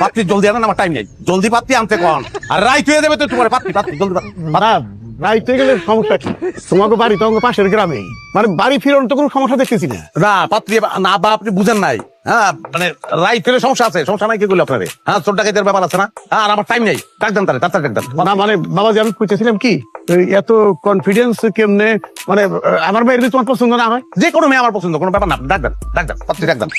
পাত্রী জলদি আনেন, আমার টাইম নেই। জলদি পাত্রী আনতে কোন, আর রাইত হয়ে যাবে তো তোমার। পাত্রী জলদি রাইতে গেলে সমস্যা কি? তোমাকে বাড়ি তোমাকে পাশের গ্রামে, মানে বাড়ি ফিরানোর তো কোনো সমস্যা দেখতেছি না। না পাত্রী না, বা আপনি বুঝেন নাই। হ্যাঁ মানে রাইট হলে সমস্যা আছে, সমস্যা নাই কি করলে আপনারে? হ্যাঁ চোর ডাকাতের ব্যাপার আছে না, আর আমার টাইম নেই। ডাকদান তারে, তাড়াতাড়ি ডাকদান। না মানে বাবাজি, আমি খুঁজতেছিলাম কি এত কনফিডেন্স কেমনে, মানে আমার মেয়ের যদি তোমার পছন্দ না হয়? যে কোনো মেয়ে আমার পছন্দ, কোনো ব্যাপার না। ডাকদান পাত্রী ডাকদান।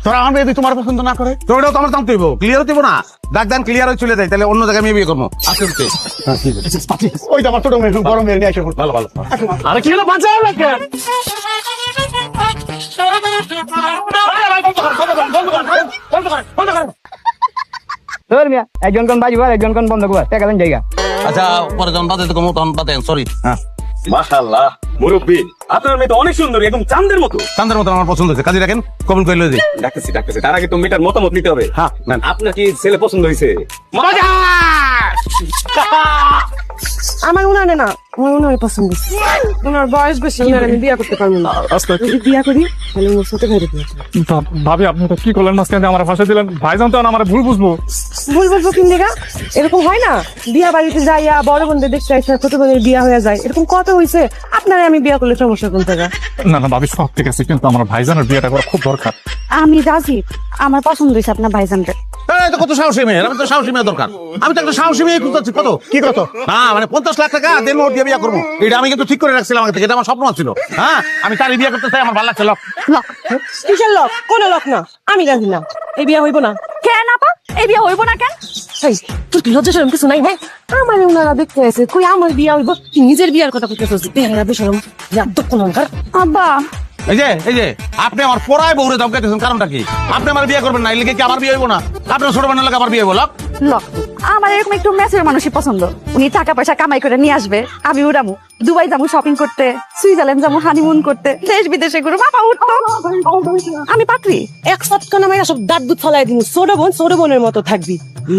তোরা আমার মেয়ে যদি তোমার পছন্দ না করে? তো ওটাও তো আমার জানতে হইব, ক্লিয়ার হতে না। ডাকদান ক্লিয়ার হয়ে চলে যায়, তাহলে অন্য জায়গায় মেয়ে বিয়ে করবো। আসতে ওই তো আমার ছোট মেয়ে, বড় মেয়ে নিয়ে আসে। ভালো ভালো। আরে কি হলো, বাঁচাও লাগে। একজন কোন বাজিবার, একজন কোন বন্ধ করবার, টাকা দেন জায়গা। আচ্ছা পরে যখন বাদে তো কমো তখন বাদেন, সরি। হ্যাঁ মাশাআল্লাহ মুরব্বি, আপনার মেয়ে তো অনেক সুন্দর, একদম চাঁদের মতো। চান্দের মতো আমার পছন্দ হয়েছে, কাজে রাখেন, কবুল করে লয়ে যাই। ডাকতেছি তার আগে তো মেয়েটার মতামত নিতে হবে। হ্যাঁ নেন। আপনার কি ছেলে পছন্দ হয়েছে? আমার উনানে না, আমার উনারে পছন্দ হয়েছে। উনার বয়স বেশি, উনারে আমি বিয়ে করতে পারবো না। যদি বিয়ে করি তাহলে ওর সাথে বাইরে বিয়ে করবো। ভাবি আপনি তো কি করলেন, মাঝখানে আমার ভাষা দিলেন। ভাইজান তো আমার ভুল বুঝবো। ভুল বলবো কিন দেখা, এরকম হয় না? বিয়া বাড়িতে যাইয়া বড় বোনদের দেখতে আসে, ছোট বোনের বিয়া হয়ে যায়, এরকম কত হয়েছে। আপনারে আমি বিয়ে করলে সমস্যা কোন জায়গা? না না ভাবি, সব ঠিক আছে, কিন্তু আমার ভাইজানের বিয়েটা করা খুব দরকার। আমি রাজি, আমার পছন্দ হয়েছে আপনার ভাইজানকে। এই তো কত সাহসী মেয়ে, আমি তো সাহসী মেয়ে দরকার। আমি তো একটা সাহসী মেয়ে খুঁজতেছি। কত কি কত? না মানে 50 লাখ টাকা দেড় মোহর দিয়ে বিয়ে করবো, এটা আমি কিন্তু ঠিক করে রাখছিলাম আগে থেকে। এটা আমার স্বপ্ন ছিল। হ্যাঁ আমি তারই বিয়ে করতে চাই, আমার ভালো লাগছে। লক কিসের লোক? কোন লোক না, আমি রাজি না, এই বিয়ে হইব না। কেন আপা, এই বিয়ে হইব না কেন? এই, তোর কি লজ্জা শরম কিছু নাই? হ্যাঁ, আমার উনারা দেখতে আছে, কই আমার বিয়ে হইব? তুই নিজের বিয়ার কথা কইতেছিস, বেহারা বেশরম, একদম কোন অঙ্কার। আব্বা এই যে আপনি আমার পড়ায় বউরে ধমকাইতেছেন, কারণটা কি? আপনি আমার বিয়ে করবেন না, এর লিগে কি আমার বিয়ে হইব না? আপনার ছোট বোনের লাগে আমার বিয়ে হইব? লক লক, আমার এরকম একটু ম্যাচের মানুষই পছন্দ। উনি টাকা পয়সা কামাই করে নিয়ে আসবে, আমি উড়ামু, দুবাই যাবো শপিং করতে, সুইজারল্যান্ড যাবো হানিমুন করতে, দেশ বিদেশে ঘুরবো, বাবা উঠতো। আমি পাত্রী। এক সপ্তাহ নামে সব দাঁত দুধ ফলাই দিন, ছোট বোনের মতো থাকবি।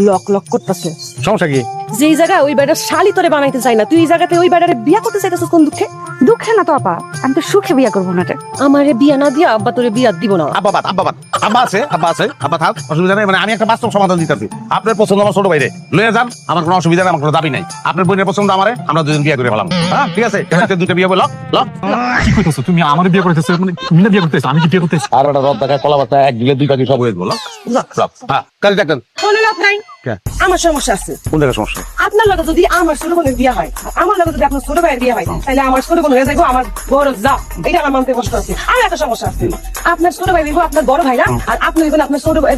লক লক করতেছে। সমস্যা কি? যেই জায়গায় ওই বেটার শালি তোরে বানাইতে চাই না, তুই এই জায়গাতে ওই বেটারে বিয়া করতে চাইতেছিস কোন দুঃখে? দুঃখে না তো আপা, আমি তো সুখে বিয়ে করবো না। আমারে বিয়া না দিয়া আব্বা তোরে বিয়া দিব না। আব্বা আছে, আব্বা থাক, অসুবিধা নেই। মানে আমি একটা বাস্তব সমাধান দিতেছি। আপনার পছন্দ আমার ছোট ভাইরে লয়ে যান, আমার কোনো অসুবিধা নেই, আমার কোনো দাবি নাই। আপনার বোনের পছন্দ আমারে, আমরা দুজন বিয়ে করে ফেলাম। হ্যাঁ ঠিক আছে, দুটো বিয়ে বলো। লক কি কইতেছো তুমি? আমার বিয়ে করতেছো মানে তুমি না বিয়ে করতেছো, আমি কি বিয়ে করতেছি? আর একটা রদ দেখা কলা বাতা, এক দিলে দুই পাখি সব হয়ে গেল। হ্যাঁ কাজে দেখেন। কোনো লাভ নাই, আমার সমস্যা আছে। কোন জায়গায় সমস্যা? আপনার লগে যদি আমার ছোট বোনের বিয়া হয়, আমার লগে যদি আপনার ছোট ভাইয়ের বিয়া হয়, তাহলে আমার ছোট বোন হয়ে যাবো আমার বড় যা। এটা আমার মানতে কষ্ট আছে। আর একটা সমস্যা আছে, আপনার ছোট ভাই হইবো আপনার বড় ভাই না, আর আপনি হইবেন আপনার ছোট ভাই।